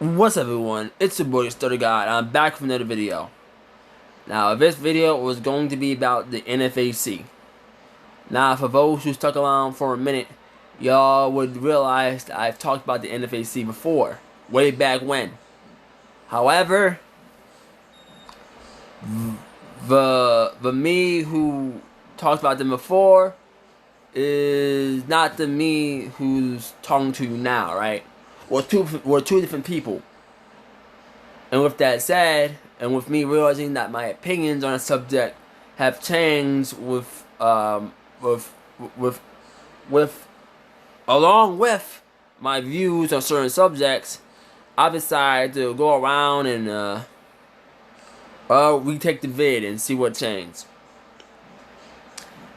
What's up, everyone? It's your boy Stutter God. I'm back with another video. Now, this video was going to be about the NFAC. Now, for those who stuck around for a minute, y'all would realize that I've talked about the NFAC before, way back when. However, the me who talked about them before is not the me who's talking to you now, right? We're two different people. And with that said, and with me realizing that my opinions on a subject have changed with along with my views on certain subjects, I decided to go around and retake the vid and see what changed.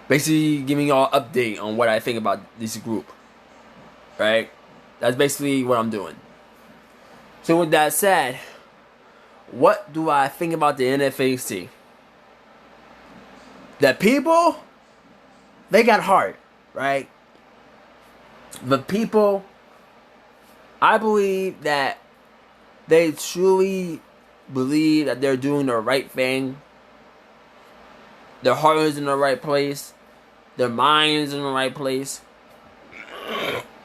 Basically, giving y'all an update on what I think about this group. Right? That's basically what I'm doing. So with that said, what do I think about the NFAC? The people, they got heart, right? The people, I believe that they truly believe that they're doing the right thing. Their heart is in the right place. Their mind is in the right place.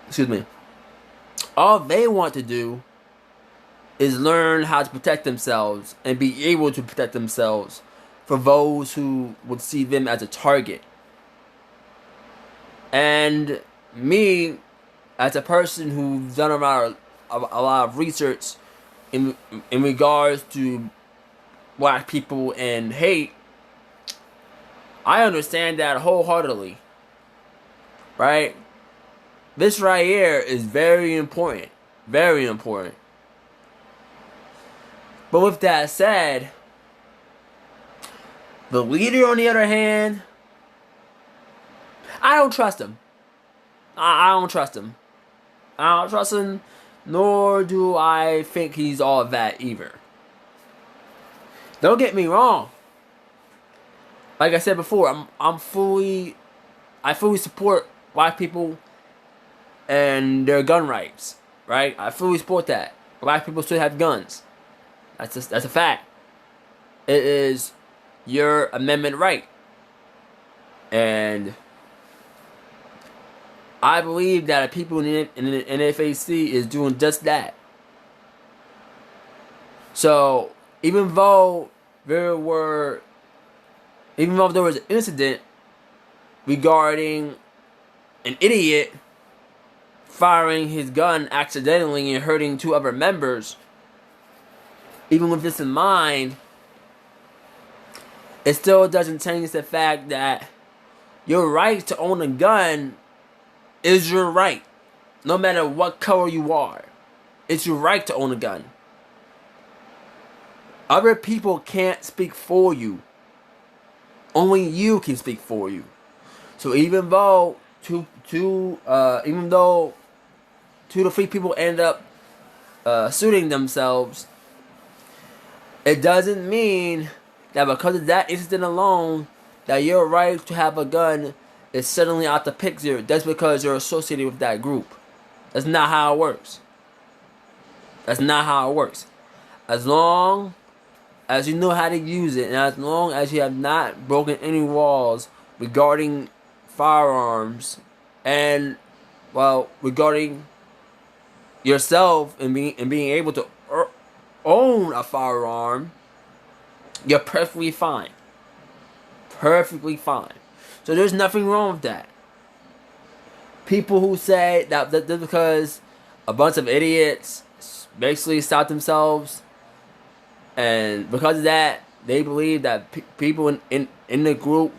Excuse me. All they want to do is learn how to protect themselves and be able to protect themselves for those who would see them as a target. And me, as a person who's done a lot of research in regards to black people and hate, I understand that wholeheartedly. Right? This right here is very important. Very important. But with that said, the leader, on the other hand, I don't trust him. I don't trust him. I don't trust him, nor do I think he's all that either. Don't get me wrong. Like I said before, I fully support black people and their gun rights. Right? I fully support that. Black people should have guns. That's a fact. It is your amendment right. And I believe that people in the NFAC is doing just that. So even though there was an incident regarding an idiot firing his gun accidentally and hurting two other members, even with this in mind, it still doesn't change the fact that your right to own a gun is your right. No matter what color you are. It's your right to own a gun. Other people can't speak for you. Only you can speak for you. So even though two to three people end up shooting themselves, it doesn't mean that because of that incident alone, that your right to have a gun is suddenly out the picture just because you're associated with that group. That's not how it works. That's not how it works. As long as you know how to use it, and as long as you have not broken any laws regarding firearms, and regarding yourself and being able to own a firearm, you're perfectly fine. Perfectly fine. So there's nothing wrong with that. People who say that just because a bunch of idiots basically stopped themselves, and because of that, they believe that people in the group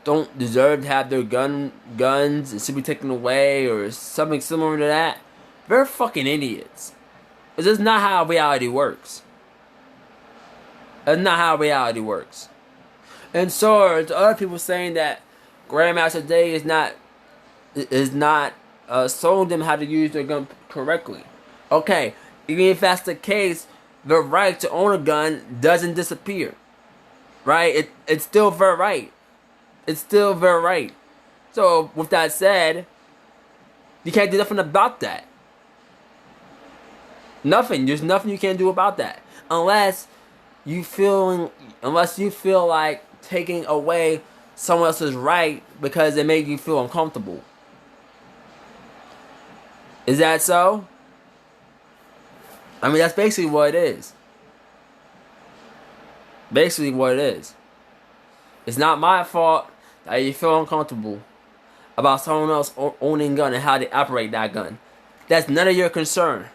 don't deserve to have their guns and should be taken away or something similar to that, they're fucking idiots. It's just not how reality works. That's not how reality works. And so, to other people saying that Grandmaster Day is not showing them how to use their gun correctly. Okay, even if that's the case, the right to own a gun doesn't disappear. Right? It's still their right. It's still their right. So, with that said, you can't do nothing about that. Nothing. There's nothing you can do about that. Unless unless you feel like taking away someone else's right because it made you feel uncomfortable. Is that so? I mean, that's basically what it is. Basically what it is. It's not my fault that you feel uncomfortable about someone else owning a gun and how they operate that gun. That's none of your concern.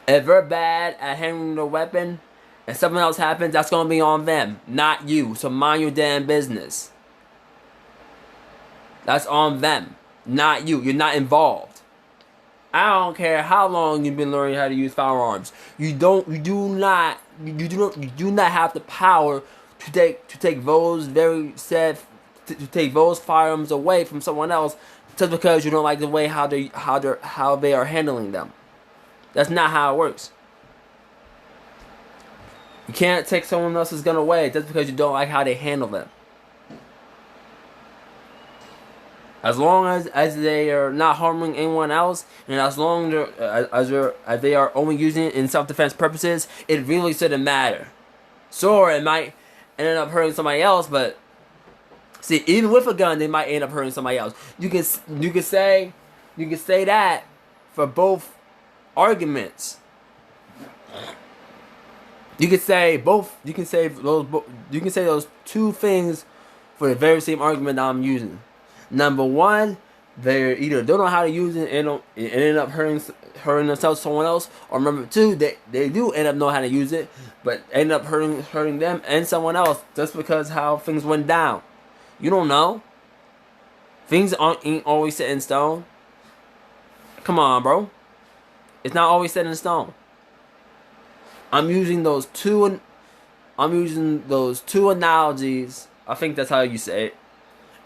If they're bad at handling the weapon and something else happens, that's going to be on them, not you. So mind your damn business. That's on them, not you. You're not involved. I don't care how long you've been learning how to use firearms. You do not have the power to take those firearms away from someone else just because you don't like the way how they are handling them. That's not how it works. You can't take someone else's gun away just because you don't like how they handle them. As long as they are not harming anyone else, and as long as they are only using it in self-defense purposes, it really shouldn't matter. Sure, it might end up hurting somebody else, but see, even with a gun, they might end up hurting somebody else. You can say that for both arguments. You can say those two things for the very same argument that I'm using. Number one, they either don't know how to use it and end up hurting themselves, someone else, or number two, they do end up knowing how to use it, but end up hurting them and someone else just because how things went down. You don't know. Things ain't always set in stone. Come on, bro. It's not always set in stone. I'm using those two analogies. I think that's how you say it.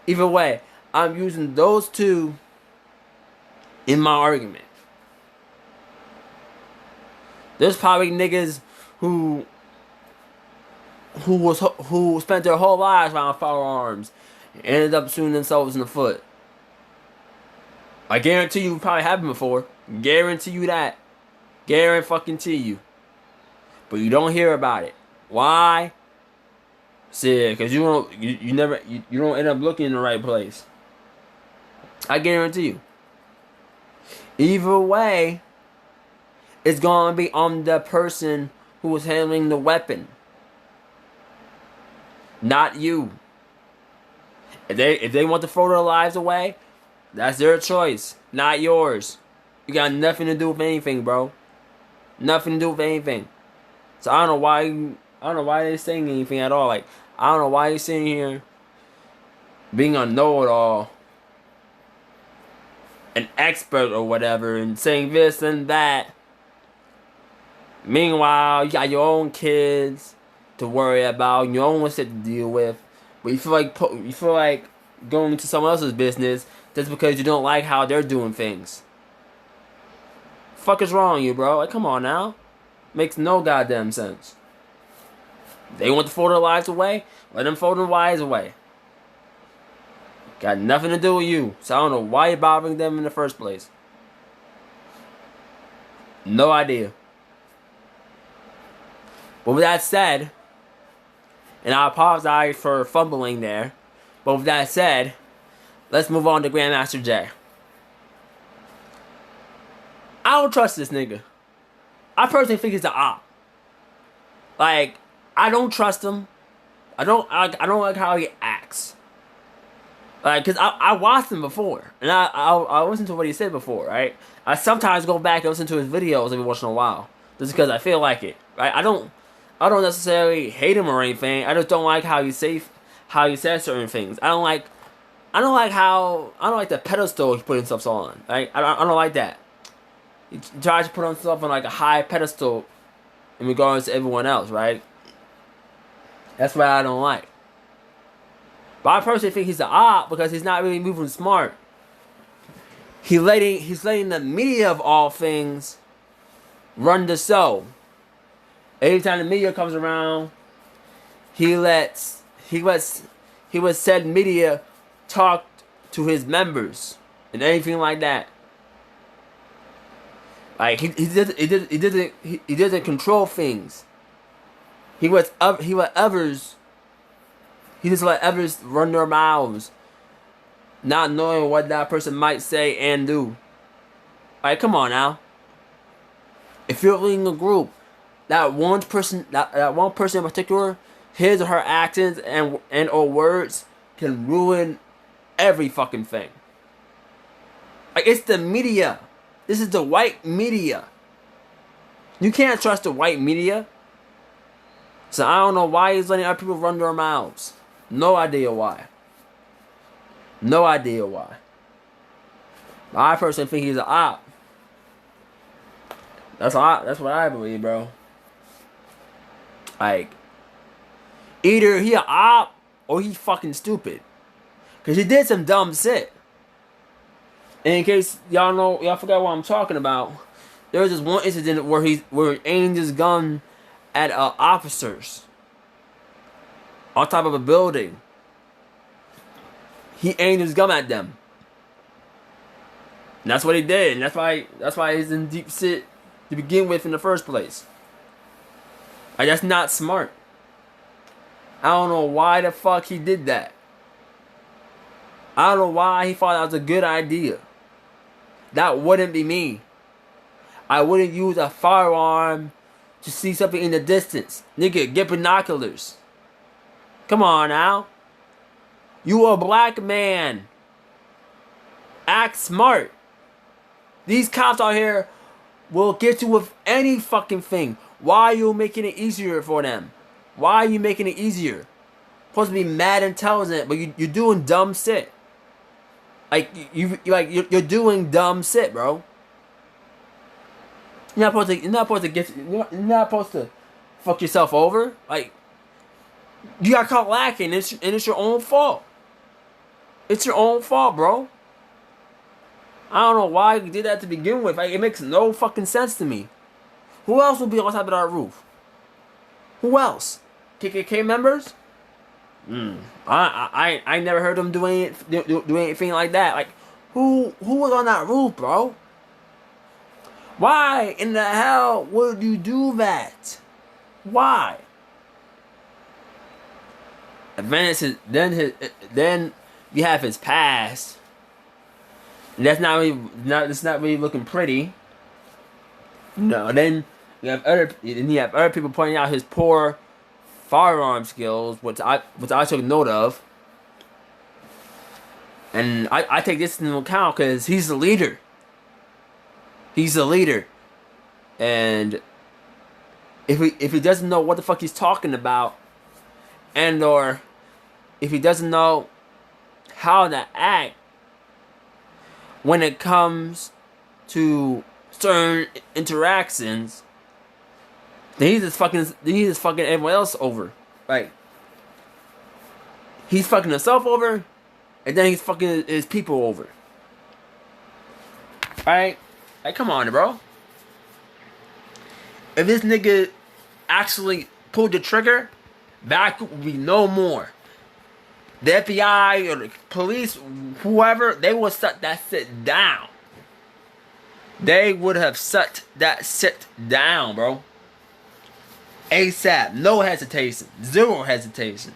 Either way, I'm using those two in my argument. There's probably niggas who spent their whole lives around firearms and ended up shooting themselves in the foot. I guarantee you, it probably happened before. Guarantee you that. Guarantee you. But you don't hear about it. Why? See, because you don't end up looking in the right place. I guarantee you. Either way, it's gonna be on the person who was handling the weapon, not you. If they want to throw their lives away, that's their choice, not yours. You got nothing to do with anything, bro. Nothing to do with anything. So I don't know why they're saying anything at all. Like, I don't know why you're sitting here being a know-it-all, an expert or whatever, and saying this and that. Meanwhile, you got your own kids to worry about, your own shit to deal with, but you feel like going into someone else's business just because you don't like how they're doing things. Fuck is wrong with you, bro? Like, come on now. Makes no goddamn sense. They want to throw their lives away? Let them throw their lives away. Got nothing to do with you. So I don't know why you're bothering them in the first place. No idea. But with that said, and I apologize for fumbling there, but with that said, let's move on to Grandmaster Jay. I don't trust this nigga. I personally think he's an op. Like, I don't trust him. I don't like how he acts. Like, cause I watched him before, and I listened to what he said before, right? I sometimes go back and listen to his videos every once in a while, just because I feel like it, right? I don't necessarily hate him or anything. I just don't like how he says certain things. I don't like the pedestal he put himself on. Right? I don't like that. He tries to put himself on like a high pedestal in regards to everyone else, right? That's what I don't like. But I personally think he's an op because he's not really moving smart. He's letting the media of all things run the show. Every time the media comes around, he lets said media talk to his members and anything like that. Like he doesn't control things. He lets others. He just let others run their mouths, not knowing what that person might say and do. Like, come on now. If you're leading a group, that one person in particular, his or her actions and or words can ruin every fucking thing. Like, it's the media. This is the white media. You can't trust the white media. So I don't know why he's letting other people run their mouths. No idea why. No idea why. I personally think he's an op. That's what I believe, bro. Like, either he an op or he's fucking stupid. Cause he did some dumb shit. And in case y'all forgot what I'm talking about, there was this one incident where he aimed his gun at officers on top of a building. He aimed his gun at them. And that's what he did. And that's why he's in deep shit to begin with in the first place. Like, that's not smart. I don't know why the fuck he did that. I don't know why he thought that was a good idea. That wouldn't be me. I wouldn't use a firearm to see something in the distance. Nigga, get binoculars. Come on now. You a black man. Act smart. These cops out here will get you with any fucking thing. Why are you making it easier for them? Why are you making it easier? Supposed to be mad intelligent, but you're doing dumb shit. Like you're doing dumb shit, bro. You're not supposed to fuck yourself over. Like, you got caught lacking, and it's your own fault. It's your own fault, bro. I don't know why you did that to begin with. Like, it makes no fucking sense to me. Who else would be on top of that roof? Who else? KKK members? I never heard them do anything like that. Like, who was on that roof, bro? Why in the hell would you do that? Why? Then you have his past. And that's not really looking pretty. No, then you have other people pointing out his poor firearm skills, which I took note of. And I take this into account because he's the leader. He's the leader. And if he doesn't know what the fuck he's talking about, and or if he doesn't know how to act when it comes to certain interactions, then he's just fucking everyone else over. Like, he's fucking himself over, and then he's fucking his people over. Right? Like, come on, bro. If this nigga actually pulled the trigger, back would be no more. The FBI or the police, whoever, they would shut that shit down. They would have shut that shit down, bro. ASAP. No hesitation. Zero hesitation.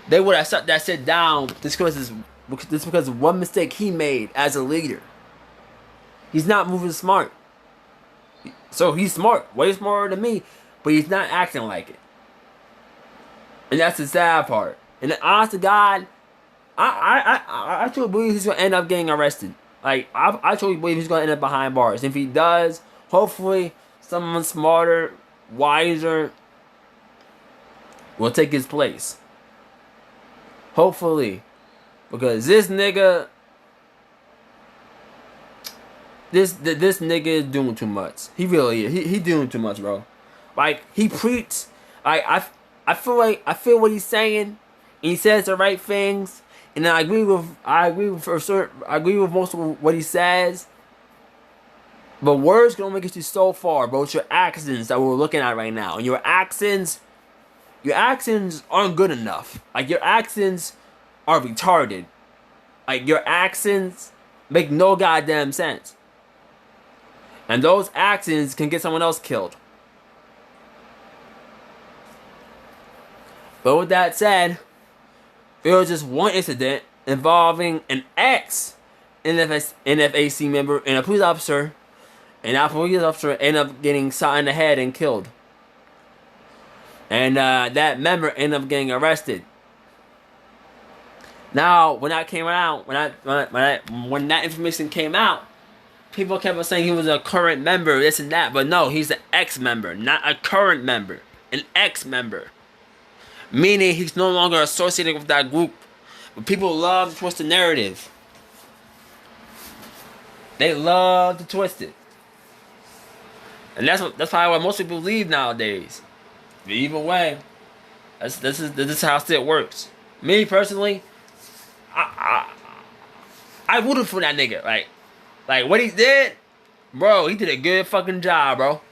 They would have shut that shit down just because of one mistake he made as a leader. He's not moving smart. So he's smart. Way smarter than me. But he's not acting like it. And that's the sad part. And honest to God, I truly believe he's going to end up getting arrested. Like, I truly believe he's going to end up behind bars. If he does, hopefully someone smarter, wiser will take his place. Hopefully. Because this nigga... This nigga is doing too much. He really is. He doing too much, bro. Like, he preached. I feel what he's saying. And he says the right things. And I agree with most of what he says. But words can only get you so far, bro. It's your actions that we're looking at right now. And your actions aren't good enough. Like, your actions are retarded. Like, your actions make no goddamn sense. And those actions can get someone else killed. But with that said, it was just one incident involving an ex-NFAC member and a police officer, and that police officer ended up getting shot in the head and killed. And that member ended up getting arrested. Now, when that came out, when that information came out, people kept on saying he was a current member, this and that. But no, he's an ex-member, not a current member. An ex-member. Meaning he's no longer associated with that group. But people love to twist the narrative. They love to twist it. And that's probably what most people believe nowadays. But either way, this is how shit works. Me personally, I rooted for that nigga. Like what he did, bro. He did a good fucking job, bro.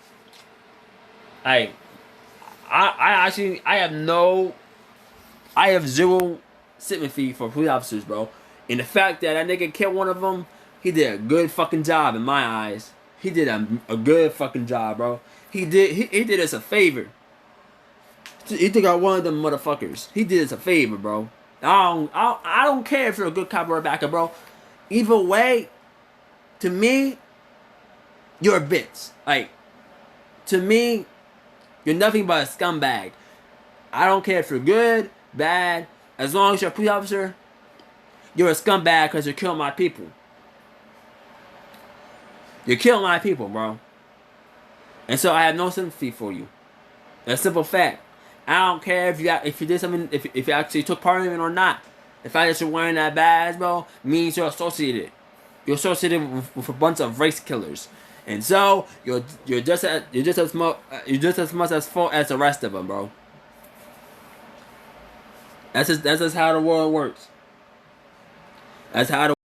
Like, I have zero sympathy for police officers, bro. And the fact that nigga killed one of them, he did a good fucking job in my eyes. He did a good fucking job, bro. He did us a favor. He took out one of them motherfuckers. He did us a favor, bro. I don't care if you're a good cop or a bad cop, bro. Either way, to me, you're a bitch. Like, to me, you're nothing but a scumbag. I don't care if you're good, bad. As long as you're a police officer, you're a scumbag because you're killing my people. You're killing my people, bro. And so I have no sympathy for you. That's a simple fact. I don't care if you did something, if you actually took part in it or not. The fact that you're wearing that badge, bro, means you're associated. You're associated with a bunch of race killers, and so you're just as much at fault as the rest of them, bro. That's just how the world works. That's how the